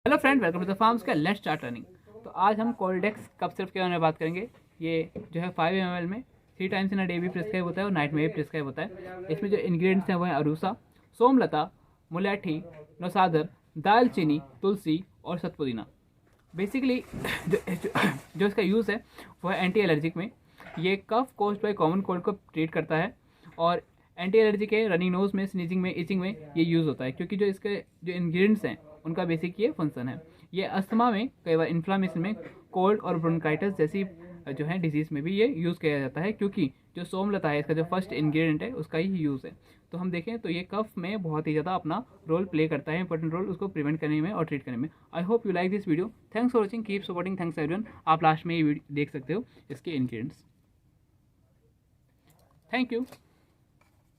Hello friend, welcome to the farms का let's start running. तो आज हम कोल्डेक्स कप सिरप के बारे में बात करेंगे। ये जो है 5 ml में 3 टाइम्स इन अ डे भी प्रिस्क्राइब होता है और नाइट में भी प्रिस्क्राइब होता है। इसमें जो इंग्रेडिएंट्स हैं वो हैं अरूसा, सोमलता, मुलेठी, नौसादर, दालचीनी, तुलसी और सतपुदीना। बेसिकली जो इसका यूज़ है वो है एंटी एलर्जिक में। ये कफ कोज्ड बाय कॉमन कोल्ड को ट्रीट करता है और एंटी एलर्जी के रनिंग नोज में, स्नीजिंग में, इचिंग में ये यूज़ होता है, क्योंकि जो इसके जो इंग्रेडिएंट्स हैं उनका बेसिक ये फंक्शन है। ये अस्थमा में, कई बार इन्फ्लामेशन में, कोल्ड और ब्रोंकाइटिस जैसी जो है डिजीज़ में भी ये यूज़ किया जाता है, क्योंकि जो सोमलता है इसका जो फर्स्ट इंग्रेडिएंट है उसका ही यूज़ है। तो हम देखें तो ये कफ में बहुत ही ज़्यादा अपना रोल प्ले करता है, इंपॉर्टेंट रोल उसको प्रिवेंट करने में और ट्रीट करने में। I hope you like this video. Thanks for watching, keep supporting, thanks everyone. आप लास्ट में ये देख सकते हो इसके इंग्रेडिएंट्स। Thank you.